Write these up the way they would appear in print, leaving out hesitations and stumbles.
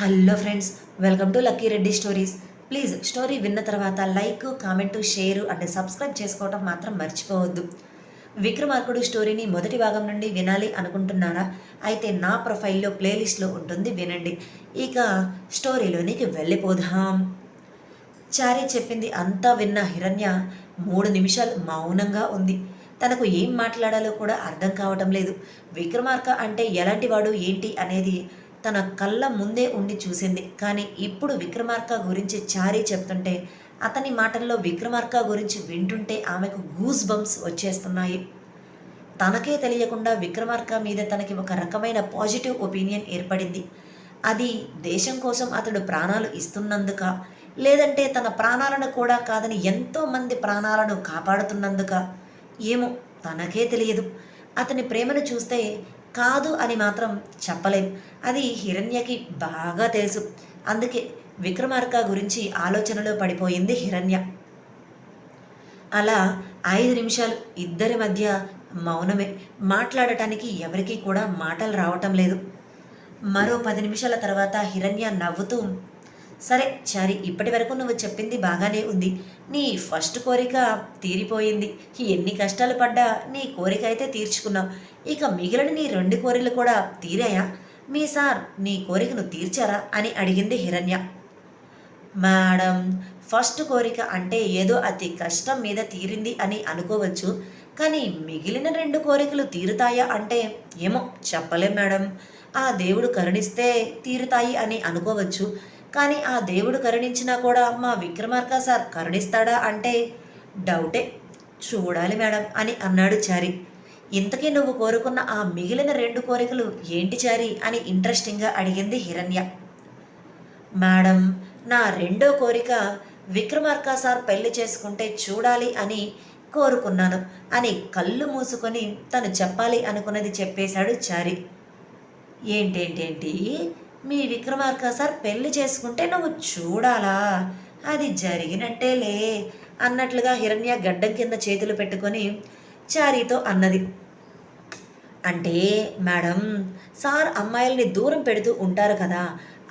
Hello friends, welcome to lucky Reddy stories. Please story విన్న తర్వాత like, comment, share and subscribe చేసుకోవటం మాత్రం మర్చిపోవద్దు. విక్రమార్కుడు స్టోరీని మొదటి భాగం నుండి వినాలి అనుకుంటున్నారా? అయితే నా ప్రొఫైల్లో ప్లేలిస్ట్లో ఉంటుంది, వినండి. ఇక స్టోరీలోనికి వెళ్ళిపోదాం. చారీ చెప్పింది అంతా విన్న హిరణ్య 3 నిమిషాలు మౌనంగా ఉంది. తనకు ఏం మాట్లాడాలో కూడా అర్థం కావటం లేదు. విక్రమార్క అంటే ఎలాంటివాడు ఏంటి అనేది తన కళ్ళ ముందే ఉండి చూసింది. కానీ ఇప్పుడు విక్రమార్క గురించి చారీ చెప్తుంటే, అతని మాటల్లో విక్రమార్క గురించి వింటుంటే ఆమెకు గూస్ బంప్స్ వచ్చేస్తున్నాయి. తనకే తెలియకుండా విక్రమార్క మీద తనకి ఒక రకమైన పాజిటివ్ ఒపీనియన్ ఏర్పడింది. అది దేశం కోసం అతడు ప్రాణాలు ఇస్తున్నందుక, లేదంటే తన ప్రాణాలను కూడా కాదని ఎంతోమంది ప్రాణాలను కాపాడుతున్నందుక, ఏమో తనకే తెలియదు. అతని ప్రేమను చూస్తే కాదు అని మాత్రం చెప్పలేం. అది హిరణ్యకి బాగా తెలుసు. అందుకే విక్రమార్క గురించి ఆలోచనలో పడిపోయింది హిరణ్య. అలా 5 నిమిషాలు ఇద్దరి మధ్య మౌనమే. మాట్లాడటానికి ఎవరికీ కూడా మాటలు రావటం లేదు. మరో 10 నిమిషాల తర్వాత హిరణ్య నవ్వుతూ, సరే చారి, ఇప్పటి వరకు నువ్వు చెప్పింది బాగానే ఉంది. నీ ఫస్ట్ కోరిక తీరిపోయింది. ఎన్ని కష్టాలు పడ్డా నీ కోరిక అయితే తీర్చుకున్నావు. ఇక మిగిలిన నీ 2 కోరికలు కూడా తీరాయా? మీ సార్ నీ కోరికను తీర్చారా అని అడిగింది హిరణ్య. మేడం, ఫస్ట్ కోరిక అంటే ఏదో అతి కష్టం మీద తీరింది అని అనుకోవచ్చు. కానీ మిగిలిన 2 కోరికలు తీరుతాయా అంటే ఏమో చెప్పలేం మేడం. ఆ దేవుడు కరుణిస్తే తీరుతాయి అని అనుకోవచ్చు. కానీ ఆ దేవుడు కరుణించినా కూడా మా విక్రమార్క సార్ కరుణిస్తాడా అంటే డౌటే. చూడాలి మేడం అని అన్నాడు చారి. ఇంతకీ నువ్వు కోరుకున్న ఆ మిగిలిన 2 కోరికలు ఏంటి చారి అని ఇంట్రెస్టింగ్గా అడిగింది హిరణ్య. మేడం, నా 2వ కోరిక విక్రమార్క సార్ పెళ్లి చేసుకుంటే చూడాలి అని కోరుకున్నాను అని కళ్ళు మూసుకొని తను చెప్పాలి అనుకున్నది చెప్పేశాడు చారి. ఏంటేంటేంటి, మీ విక్రమార్క సార్ పెళ్లి చేసుకుంటే నువ్వు చూడాలా? అది జరిగినట్టేలే అన్నట్లుగా హిరణ్య గడ్డం కింద చేతులు పెట్టుకొని చారీతో అన్నది. అంటే మేడం, సార్ అమ్మాయిల్ని దూరం పెడుతూ ఉంటారు కదా,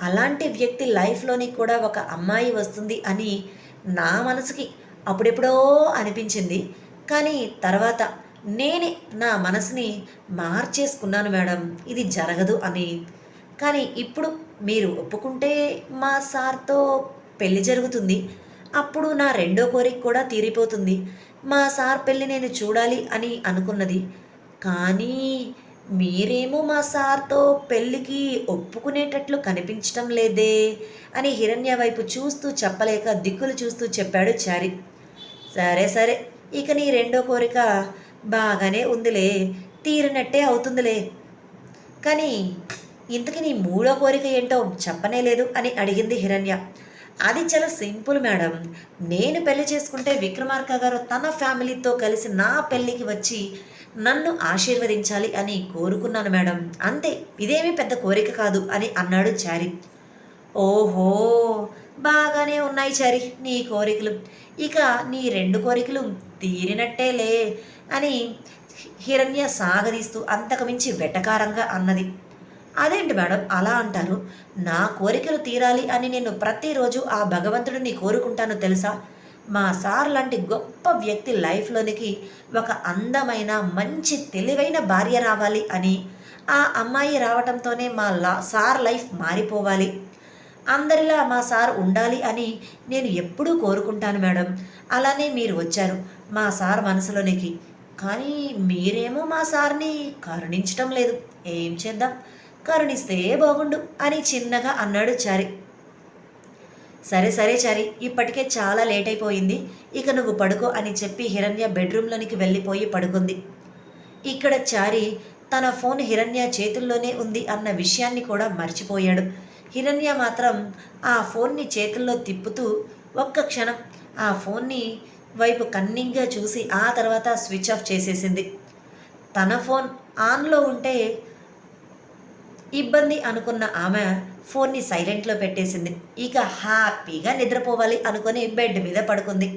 అలాంటి వ్యక్తి లైఫ్లోని కూడా ఒక అమ్మాయి వస్తుంది అని నా మనసుకి అప్పుడెప్పుడో అనిపించింది. కానీ తర్వాత నేనే నా మనసుని మార్చేసుకున్నాను మేడం, ఇది జరగదు అని. కానీ ఇప్పుడు మీరు ఒప్పుకుంటే మా సార్తో పెళ్లి జరుగుతుంది. అప్పుడు నా 2వ కోరిక కూడా తీరిపోతుంది. మా సార్ పెళ్ళి నేను చూడాలి అని అనుకున్నది. కానీ మీరేమో మా సార్తో పెళ్ళికి ఒప్పుకునేటట్లు కనిపించటం లేదే అని హిరణ్య వైపు చూస్తూ చెప్పలేక దిక్కులు చూస్తూ చెప్పాడు చారి. సరే సరే, ఇక నీ 2వ కోరిక బాగానే ఉందిలే, తీరినట్టే అవుతుందిలే. కానీ ఇంతకీ నీ 3వ కోరిక ఏంటో చెప్పనే లేదు అని అడిగింది హిరణ్య. అది చాలా సింపుల్ మేడం. నేను పెళ్లి చేసుకుంటే విక్రమార్క గారు తన ఫ్యామిలీతో కలిసి నా పెళ్ళికి వచ్చి నన్ను ఆశీర్వదించాలి అని కోరుకున్నాను మేడం, అంతే. ఇదేమీ పెద్ద కోరిక కాదు అని అన్నాడు చారి. ఓహో, బాగానే ఉన్నాయి చారి నీ కోరికలు. ఇక నీ 2 కోరికలు తీరినట్టేలే అని హిరణ్య సాగదీస్తూ అంతకుమించి వెటకారంగా అన్నది. అదేంటి మేడం అలా అంటారు? నా కోరికలు తీరాలి అని నేను ప్రతిరోజు ఆ భగవంతుడిని కోరుకుంటాను తెలుసా. మా సార్ లాంటి గొప్ప వ్యక్తి లైఫ్లోనికి ఒక అందమైన మంచి తెలివైన భార్య రావాలి అని, ఆ అమ్మాయి రావటంతోనే మా సార్ లైఫ్ మారిపోవాలి, అందరిలా మా సార్ ఉండాలి అని నేను ఎప్పుడూ కోరుకుంటాను మేడం. అలానే మీరు వచ్చారు మా సార్ మనసులోనికి. కానీ మీరేమో మా సార్ని కరుణించటం లేదు. ఏం చేద్దాం, కరుణిస్తే బాగుండు అని చిన్నగా అన్నాడు చారి. సరే సరే చారి, ఇప్పటికే చాలా లేట్ అయిపోయింది, ఇక నువ్వు పడుకో అని చెప్పి హిరణ్య బెడ్రూమ్లోనికి వెళ్ళిపోయి పడుకుంది. ఇక్కడ చారి తన ఫోన్ హిరణ్య చేతుల్లోనే ఉంది అన్న విషయాన్ని కూడా మర్చిపోయాడు. హిరణ్య మాత్రం ఆ ఫోన్ని చేతుల్లో తిప్పుతూ ఒక్క క్షణం ఆ ఫోన్ని వైపు కన్నింగ్గా చూసి ఆ తర్వాత స్విచ్ ఆఫ్ చేసేసింది. తన ఫోన్ ఆన్లో ఉంటే ఇబ్బంది అనుకున్న ఆమె ఫోన్ని సైలెంట్లో పెట్టేసింది. ఇక హ్యాపీగా నిద్రపోవాలి అనుకుని బెడ్ మీద పడుకుంది.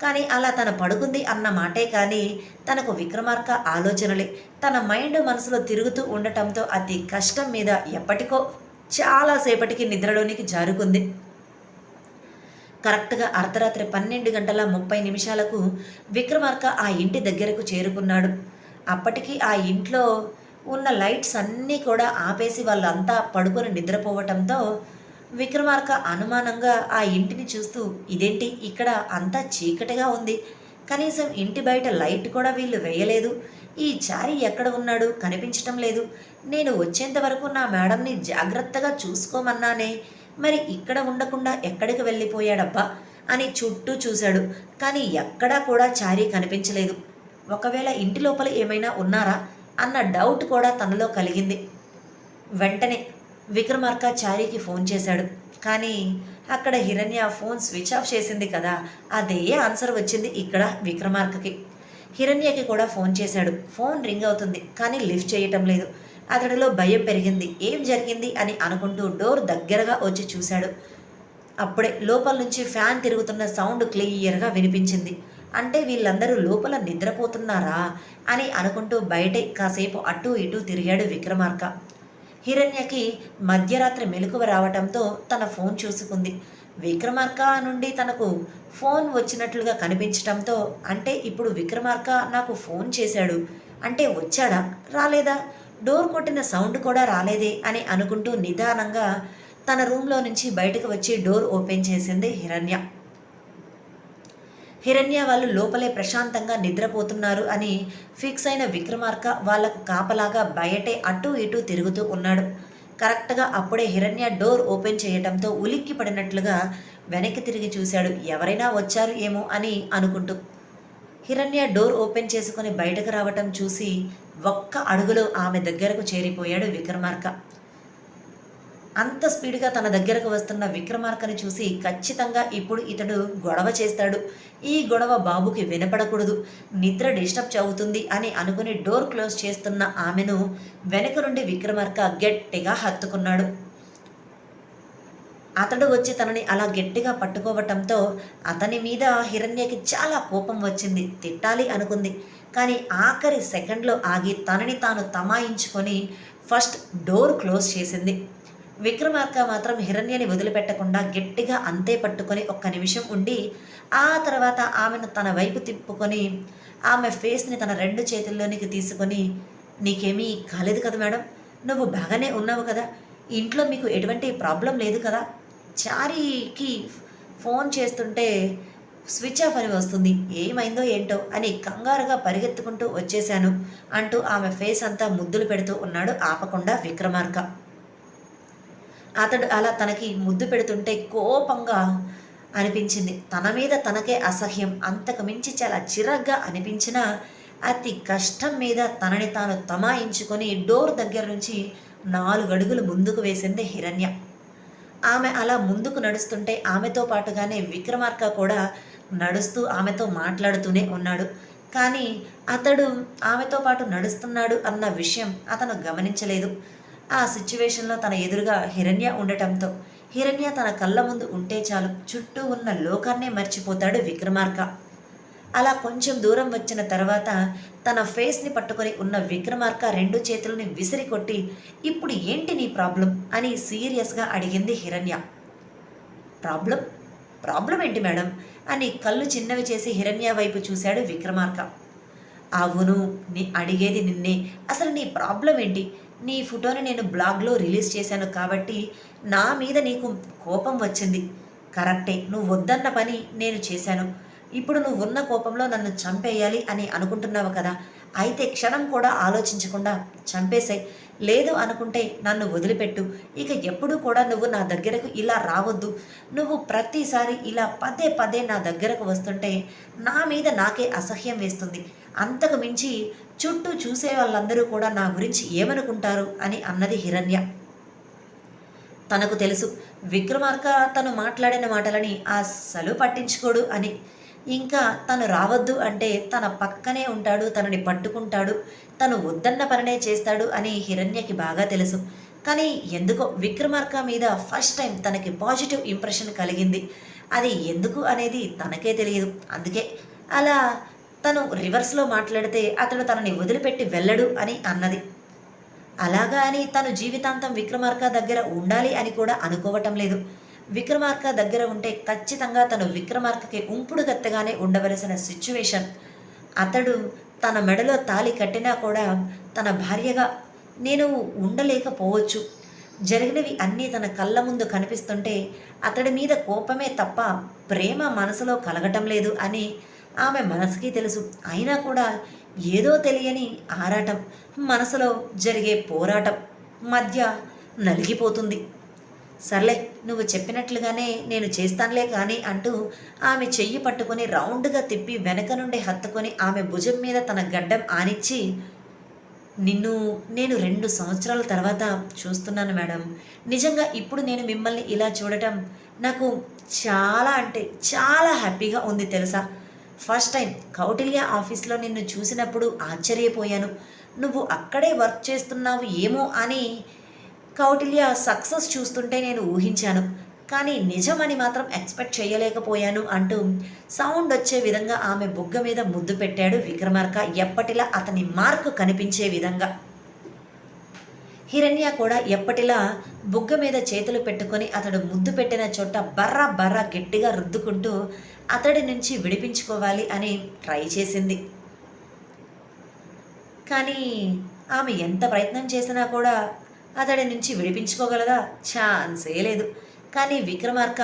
కానీ అలా తను పడుకుంది అన్న మాటే కానీ తనకు విక్రమార్క ఆలోచనలే తన మైండ్ మనసులో తిరుగుతూ ఉండటంతో అతి కష్టం మీద ఎప్పటికో చాలాసేపటికి నిద్రలోనికి జారుకుంది. కరెక్ట్‌గా అర్ధరాత్రి 12:30 విక్రమార్క ఆ ఇంటి దగ్గరకు చేరుకున్నాడు. అప్పటికి ఆ ఇంట్లో ఉన్న లైట్స్ అన్నీ కూడా ఆపేసి వాళ్ళంతా పడుకొని నిద్రపోవటంతో విక్రమార్క అనుమానంగా ఆ ఇంటిని చూస్తూ, ఇదేంటి ఇక్కడ అంతా చీకటిగా ఉంది. కనీసం ఇంటి బయట లైట్ కూడా వీళ్ళు వేయలేదు. ఈ చారి ఎక్కడ ఉన్నాడు? కనిపించటం లేదు. నేను వచ్చేంత వరకు నా మేడంని జాగ్రత్తగా చూసుకోమన్నానే. మరి ఇక్కడ ఉండకుండా ఎక్కడికి వెళ్ళిపోయాడబ్బా అని చుట్టూ చూశాడు. కానీ ఎక్కడా కూడా చారీ కనిపించలేదు. ఒకవేళ ఇంటి లోపల ఏమైనా ఉన్నారా అన్న డౌట్ కూడా తనలో కలిగింది. వెంటనే విక్రమార్క చారీకి ఫోన్ చేశాడు. కానీ అక్కడ హిరణ్య ఫోన్ స్విచ్ ఆఫ్ చేసింది కదా! అదే ఆన్సర్ వచ్చింది ఇక్కడ విక్రమార్కకి. హిరణ్యకి కూడా ఫోన్ చేశాడు. ఫోన్ రింగ్ అవుతుంది కానీ లిఫ్ట్ చేయటం లేదు. అతడిలో భయం పెరిగింది. ఏం జరిగింది అని అనుకుంటూ డోర్ దగ్గరగా వచ్చి చూశాడు. అప్పుడే లోపల నుంచి ఫ్యాన్ తిరుగుతున్న సౌండ్ క్లియర్గా వినిపించింది. అంటే వీళ్ళందరూ లోపల నిద్రపోతున్నారా అని అనుకుంటూ బయటే కాసేపు అటూ ఇటూ తిరిగాడు విక్రమార్క. హిరణ్యకి మధ్యరాత్రి మెలకువ రావటంతో తన ఫోన్ చూసుకుంది. విక్రమార్క నుండి తనకు ఫోన్ వచ్చినట్లుగా కనిపించటంతో, అంటే ఇప్పుడు విక్రమార్క నాకు ఫోన్ చేశాడు అంటే వచ్చాడా రాలేదా, డోర్ కొట్టిన సౌండ్ కూడా రాలేదే అని అనుకుంటూ నిదానంగా తన రూమ్లో నుంచి బయటకు వచ్చి డోర్ ఓపెన్ చేసింది హిరణ్య. హిరణ్య వాళ్ళు లోపలే ప్రశాంతంగా నిద్రపోతున్నారు అని ఫిక్స్ అయిన విక్రమార్క వాళ్లకు కాపలాగా బయటే అటూ ఇటూ తిరుగుతూ ఉన్నాడు. కరెక్ట్గా అప్పుడే హిరణ్య డోర్ ఓపెన్ చేయటంతో ఉలిక్కి పడినట్లుగా వెనక్కి తిరిగి చూశాడు. ఎవరైనా వచ్చారు ఏమో అని అనుకుంటూ. హిరణ్య డోర్ ఓపెన్ చేసుకుని బయటకు రావటం చూసి ఒక్క అడుగులో ఆమె దగ్గరకు చేరిపోయాడు విక్రమార్క. అంత స్పీడ్గా తన దగ్గరకు వస్తున్న విక్రమార్కని చూసి ఖచ్చితంగా ఇప్పుడు ఇతడు గొడవ చేస్తాడు. ఈ గొడవ బాబుకి వినపడకూడదు, నిద్ర డిస్టర్బ్ అవుతుంది అని అనుకుని డోర్ క్లోజ్ చేస్తున్న ఆమెను వెనక నుండి విక్రమార్క గట్టిగా హత్తుకున్నాడు. అతడు వచ్చి తనని అలా గట్టిగా పట్టుకోవటంతో అతని మీద హిరణ్యకి చాలా కోపం వచ్చింది. తిట్టాలి అనుకుంది. కానీ ఆఖరి సెకండ్లో ఆగి తనని తాను తమాయించుకొని ఫస్ట్ డోర్ క్లోజ్ చేసింది. విక్రమార్క మాత్రం హిరణ్యని వదిలిపెట్టకుండా గట్టిగా అంతే పట్టుకొని ఒక్క నిమిషం ఉండి ఆ తర్వాత ఆమెను తన వైపు తిప్పుకొని ఆమె ఫేస్ని తన 2 చేతుల్లోనికి తీసుకొని, నీకేమీ కాలేదు కదా మేడం, నువ్వు బాగానే ఉన్నావు కదా, ఇంట్లో మీకు ఎటువంటి ప్రాబ్లం లేదు కదా, చారీకి ఫోన్ చేస్తుంటే స్విచ్ ఆఫ్ అని వస్తుంది, ఏమైందో ఏంటో అని కంగారుగా పరిగెత్తుకుంటూ వచ్చేశాను అంటూ ఆమె ఫేస్ అంతా ముద్దులు పెడుతూ ఉన్నాడు ఆపకుండా విక్రమార్క. అతడు అలా తనకి ముద్దు పెడుతుంటే కోపంగా అనిపించింది. తన మీద తనకే అసహ్యం, అంతకు మించి చాలా చిరాగ్గా అనిపించిన అతి కష్టం మీద తనని తాను తమాయించుకొని డోర్ దగ్గర నుంచి 4 అడుగులు ముందుకు వేసింది హిరణ్య. ఆమె అలా ముందుకు నడుస్తుంటే ఆమెతో పాటుగానే విక్రమార్క కూడా నడుస్తూ ఆమెతో మాట్లాడుతూనే ఉన్నాడు. కానీ అతడు ఆమెతో పాటు నడుస్తున్నాడు అన్న విషయం అతను గమనించలేదు. ఆ సిచ్యువేషన్లో తన ఎదురుగా హిరణ్య ఉండటంతో హిరణ్య తన కళ్ళ ముందు ఉంటే చాలు చుట్టూ ఉన్న లోకాన్నే మర్చిపోతాడు విక్రమార్క. అలా కొంచెం దూరం వచ్చిన తర్వాత తన ఫేస్ని పట్టుకొని ఉన్న విక్రమార్క 2 చేతులని విసిరి కొట్టి, ఇప్పుడు ఏంటి నీ ప్రాబ్లం అని సీరియస్గా అడిగింది హిరణ్య. ప్రాబ్లం ప్రాబ్లం ఏంటి మేడం అని కళ్ళు చిన్నవి చేసి హిరణ్య వైపు చూశాడు విక్రమార్క. అవును, అడిగేది నిన్నే. అసలు నీ ప్రాబ్లం ఏంటి? నీ ఫోటోని నేను బ్లాగ్లో రిలీజ్ చేశాను కాబట్టి నా మీద నీకు కోపం వచ్చింది. కరెక్టే, నువ్వు వద్దన్న పని నేను చేశాను. ఇప్పుడు నువ్వు ఉన్న కోపంలో నన్ను చంపేయాలి అని అనుకుంటున్నావు కదా, అయితే క్షణం కూడా ఆలోచించకుండా చంపేసాయి. లేదు అనుకుంటే నన్ను వదిలిపెట్టు. ఇక ఎప్పుడూ కూడా నువ్వు నా దగ్గరకు ఇలా రావద్దు. నువ్వు ప్రతిసారి ఇలా పదే పదే నా దగ్గరకు వస్తుంటే నా మీద నాకే అసహ్యం వేస్తుంది. అంతకు మించి చుట్టూ చూసే వాళ్ళందరూ కూడా నా గురించి ఏమనుకుంటారు అని అన్నది హిరణ్య. తనకు తెలుసు విక్రమార్క తను మాట్లాడిన మాటలని అస్సలు పట్టించుకోడు అని. ఇంకా తను రావద్దు అంటే తన పక్కనే ఉంటాడు, తనని పట్టుకుంటాడు, తను వద్దన్న పనినే చేస్తాడు అని హిరణ్యకి బాగా తెలుసు. కానీ ఎందుకో విక్రమార్క మీద ఫస్ట్ టైం తనకి పాజిటివ్ ఇంప్రెషన్ కలిగింది. అది ఎందుకు అనేది తనకే తెలియదు. అందుకే అలా తను రివర్స్లో మాట్లాడితే అతడు తనని వదిలిపెట్టి వెళ్ళడు అని అన్నది. అలాగా అని తను జీవితాంతం విక్రమార్క దగ్గర ఉండాలి అని కూడా అనుకోవటం లేదు. విక్రమార్క దగ్గర ఉంటే ఖచ్చితంగా తను విక్రమార్కకి ఉంపుడు గత్తెగానే ఉండవలసిన సిచ్యువేషన్. అతడు తన మెడలో తాళి కట్టినా కూడా తన భార్యగా నేను ఉండలేకపోవచ్చు. జరిగినవి అన్నీ తన కళ్ళ ముందు కనిపిస్తుంటే అతడి మీద కోపమే తప్ప ప్రేమ మనసులో కలగటం లేదు అని ఆమె మనసుకి తెలుసు. అయినా కూడా ఏదో తెలియని ఆరాటం, మనసులో జరిగే పోరాటం మధ్య నలిగిపోతుంది. సర్లే, నువ్వు చెప్పినట్లుగానే నేను చేస్తానులే కానీ అంటూ ఆమె చెయ్యి పట్టుకొని రౌండ్గా తిప్పి వెనక నుండి హత్తుకొని ఆమె భుజం మీద తన గడ్డం ఆనిచ్చి, నిన్ను నేను 2 సంవత్సరాల తర్వాత చూస్తున్నాను మేడం. నిజంగా ఇప్పుడు నేను మిమ్మల్ని ఇలా చూడటం నాకు చాలా అంటే చాలా హ్యాపీగా ఉంది తెలుసా. ఫస్ట్ టైం కౌటిల్య ఆఫీస్లో నిన్ను చూసినప్పుడు ఆశ్చర్యపోయాను. నువ్వు అక్కడే వర్క్ చేస్తున్నావు ఏమో అని కౌటిల్య సక్సెస్ చూస్తుంటే నేను ఊహించాను. కానీ నిజమని మాత్రం ఎక్స్పెక్ట్ చేయలేకపోయాను అంటూ సౌండ్ వచ్చే విధంగా ఆమె బుగ్గ మీద ముద్దు పెట్టాడు విక్రమార్క, ఎప్పటిలా అతని మార్కు కనిపించే విధంగా. హిరణ్య కూడా ఎప్పటిలా బుగ్గ మీద చేతులు పెట్టుకొని అతడు ముద్దు పెట్టిన చోట బర్రా బర్రా గట్టిగా రుద్దుకుంటూ అతడి నుంచి విడిపించుకోవాలి అని ట్రై చేసింది. కానీ ఆమె ఎంత ప్రయత్నం చేసినా కూడా అతడి నుంచి విడిపించుకోగలదా? ఛాన్సే లేదు. కానీ విక్రమార్క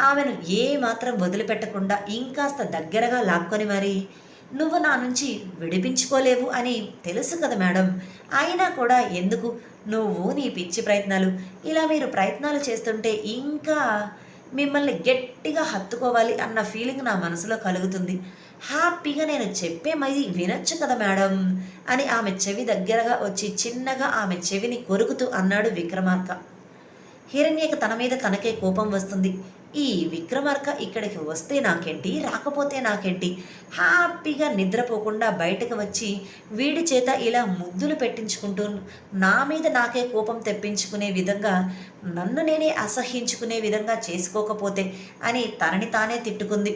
ఆమెను ఏమాత్రం వదిలిపెట్టకుండా ఇంకాస్త దగ్గరగా లాక్కొని మరి, నువ్వు నా నుంచి విడిపించుకోలేవు అని తెలుసు కదా మేడం, అయినా కూడా ఎందుకు నువ్వు నీ పిచ్చి ప్రయత్నాలు, ఇలా మీరు ప్రయత్నాలు చేస్తుంటే ఇంకా మిమ్మల్ని గట్టిగా హత్తుకోవాలి అన్న ఫీలింగ్ నా మనసులో కలుగుతుంది. హ్యాపీగా నేను చెప్పే మరి వినొచ్చు కదా మేడం అని ఆమె చెవి దగ్గరగా వచ్చి చిన్నగా ఆమె చెవిని కొరుకుతూ అన్నాడు విక్రమార్క. హిరణ్యకి తన మీద తనకే కోపం వస్తుంది. ఈ విక్రమార్క ఇక్కడికి వస్తే నాకేంటి, రాకపోతే నాకేంటి, హ్యాపీగా నిద్రపోకుండా బయటకు వచ్చి వీడి చేత ఇలా ముద్దులు పెట్టించుకుంటూ నా మీద నాకే కోపం తెప్పించుకునే విధంగా, నన్ను నేనే అసహ్యించుకునే విధంగా చేసుకోకపోతే అని తనని తానే తిట్టుకుంది.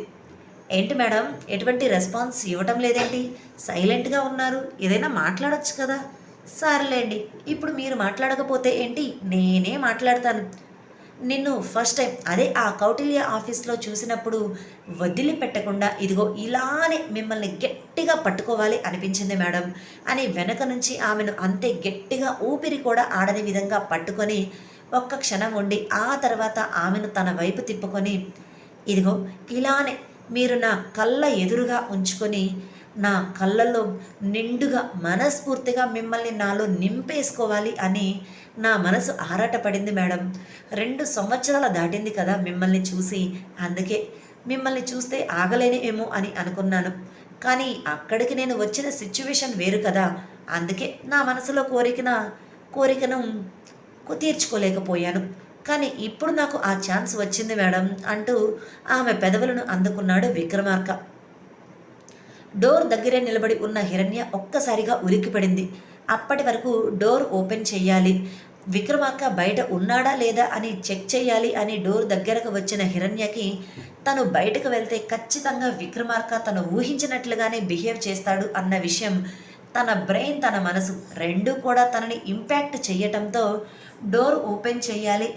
ఏంటి మేడం, ఎటువంటి రెస్పాన్స్ ఇవ్వటం లేదేంటి, సైలెంట్గా ఉన్నారు, ఏదైనా మాట్లాడొచ్చు కదా. సర్లేండి, ఇప్పుడు మీరు మాట్లాడకపోతే ఏంటి, నేనే మాట్లాడతాను. నిన్ను ఫస్ట్ టైం అదే ఆ కౌటిల్య ఆఫీస్లో చూసినప్పుడు వదిలిపెట్టకుండా ఇదిగో ఇలానే మిమ్మల్ని గట్టిగా పట్టుకోవాలి అనిపించింది మేడం అని వెనక నుంచి ఆమెను అంతే గట్టిగా ఊపిరి కూడా ఆడని విధంగా పట్టుకొని ఒక్క క్షణం ఉండి ఆ తర్వాత ఆమెను తన వైపు తిప్పుకొని, ఇదిగో ఇలానే మీరు నా కళ్ళ ఎదురుగా ఉంచుకొని నా కళ్ళల్లో నిండుగా మనస్ఫూర్తిగా మిమ్మల్ని నాలో నింపేసుకోవాలి అని నా మనసు ఆరాటపడింది మేడం. 2 సంవత్సరాలు దాటింది కదా మిమ్మల్ని చూసి, అందుకే మిమ్మల్ని చూస్తే ఆగలేని ఏమో అని అనుకున్నాను. కానీ అక్కడికి నేను వచ్చిన సిచ్యువేషన్ వేరు కదా, అందుకే నా మనసులో కోరికను తీర్చుకోలేకపోయాను. కానీ ఇప్పుడు నాకు ఆ ఛాన్స్ వచ్చింది మేడం అంటూ ఆమె పెదవులను అందుకున్నాడు విక్రమార్క. డోర్ దగ్గరే నిలబడి ఉన్న హిరణ్య ఒక్కసారిగా ఉలిక్కిపడింది. అప్పటి వరకు డోర్ ఓపెన్ చెయ్యాలి, విక్రమార్క బయట ఉన్నాడా లేదా అని చెక్ చేయాలి అని డోర్ దగ్గరకు వచ్చిన హిరణ్యకి తను బయటకు వెళ్తే ఖచ్చితంగా విక్రమార్క తను ఊహించినట్లుగానే బిహేవ్ చేస్తాడు అన్న విషయం తన బ్రెయిన్ తన మనసు రెండూ కూడా తనని ఇంపాక్ట్ చేయటంతో డోర్ ఓపెన్ చేయాలి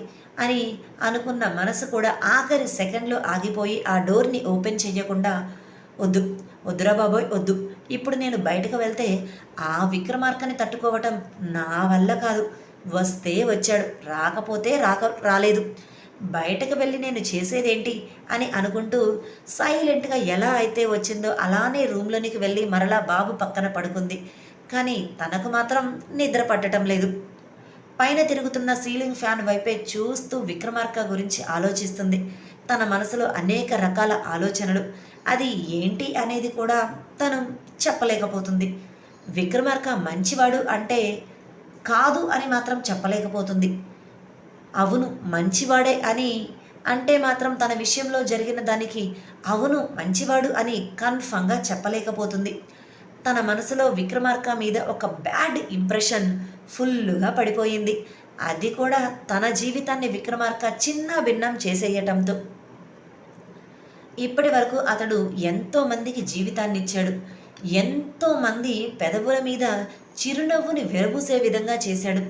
అని అనుకున్న మనసు కూడా ఆఖరి సెకండ్లో ఆగిపోయి ఆ డోర్ని ఓపెన్ చేయకుండా, వద్దురా బాబోయ్ వద్దు, ఇప్పుడు నేను బయటకు వెళ్తే ఆ విక్రమార్కని తట్టుకోవటం నా వల్ల కాదు, వస్తే వచ్చాడు, రాకపోతే రాలేదు, బయటకు వెళ్ళి నేను చేసేదేంటి అని అనుకుంటూ సైలెంట్గా ఎలా అయితే వచ్చిందో అలానే రూమ్లోనికి వెళ్ళి మరలా బాబు పక్కన పడుకుంది. కానీ తనకు మాత్రం నిద్ర పట్టడం లేదు. పైన తిరుగుతున్న సీలింగ్ ఫ్యాన్ వైపే చూస్తూ విక్రమార్క గురించి ఆలోచిస్తుంది. తన మనసులో అనేక రకాల ఆలోచనలు, అది ఏంటి అనేది కూడా తను చెప్పలేకపోతుంది. విక్రమార్క మంచివాడు అంటే కాదు అని మాత్రం చెప్పలేకపోతుంది. అవును మంచివాడే అని అంటే మాత్రం తన విషయంలో జరిగిన దానికి అవును మంచివాడు అని కన్ఫర్మ్గా చెప్పలేకపోతుంది. తన మనసులో విక్రమార్క మీద ఒక బ్యాడ్ ఇంప్రెషన్ ఫుల్లుగా పడిపోయింది. అది కూడా తన జీవితాన్ని విక్రమార్క చిన్న భిన్నం చేసేయటంతో. ఇప్పటి వరకు అతడు ఎంతోమందికి జీవితాన్ని ఇచ్చాడు, ఎంతోమంది పెదవుల మీద చిరునవ్వుని వెరబూసే విధంగా చేశాడు.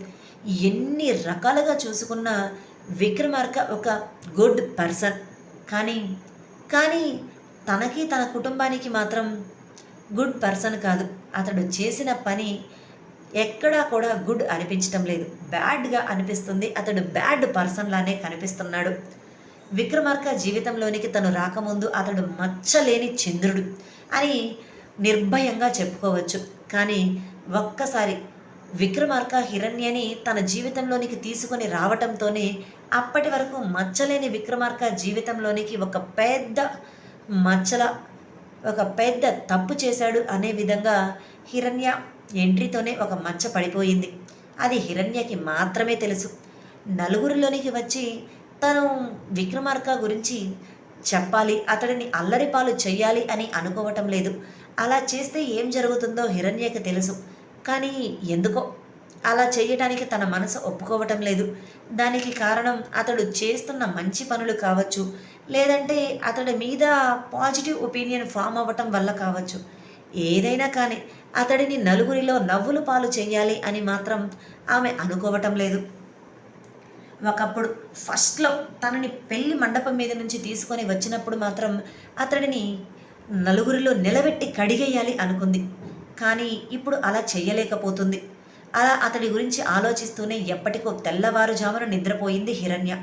ఎన్ని రకాలుగా చూసుకున్నా విక్రమార్క ఒక గుడ్ పర్సన్. కానీ కానీ తనకి తన కుటుంబానికి మాత్రం గుడ్ పర్సన్ కాదు. అతడు చేసిన పని ఎక్కడా కూడా గుడ్ అనిపించటం లేదు, బ్యాడ్గా అనిపిస్తుంది. అతడు బ్యాడ్ పర్సన్ లానే కనిపిస్తున్నాడు. విక్రమార్క జీవితంలోనికి తను రాకముందు అతడు మచ్చలేని చంద్రుడు అని నిర్భయంగా చెప్పుకోవచ్చు. కానీ ఒక్కసారి విక్రమార్క హిరణ్యని తన జీవితంలోనికి తీసుకొని రావటంతోనే అప్పటి వరకు మచ్చలేని విక్రమార్క జీవితంలోనికి మచ్చల ఒక పెద్ద తప్పు చేశాడు అనే విధంగా హిరణ్య ఎంట్రీతోనే ఒక మచ్చ పడిపోయింది. అది హిరణ్యకి మాత్రమే తెలుసు. నలుగురిలోనికి వచ్చి తను విక్రమార్క గురించి చెప్పాలి, అతడిని అల్లరిపాలు చెయ్యాలి అని అనుకోవటం లేదు. అలా చేస్తే ఏం జరుగుతుందో హిరణ్యకి తెలుసు. కానీ ఎందుకో అలా చేయటానికి తన మనసు ఒప్పుకోవటం లేదు. దానికి కారణం అతడు చేస్తున్న మంచి పనులు కావచ్చు, లేదంటే అతడి మీద పాజిటివ్ ఒపీనియన్ ఫామ్ అవ్వటం వల్ల కావచ్చు. ఏదైనా కానీ అతడిని నలుగురిలో నవ్వులు పాలు చేయాలి అని మాత్రం ఆమె అనుకోవటం లేదు. ఒకప్పుడు ఫస్ట్లో తనని పెళ్లి మండపం మీద నుంచి తీసుకొని వచ్చినప్పుడు మాత్రం అతడిని నలుగురిలో నిలబెట్టి కడిగేయాలి అనుకుంది. కానీ ఇప్పుడు అలా చెయ్యలేకపోతుంది. అలా అతడి గురించి ఆలోచిస్తూనే ఎప్పటికో తెల్లవారుజామున నిద్రపోయింది హిరణ్య.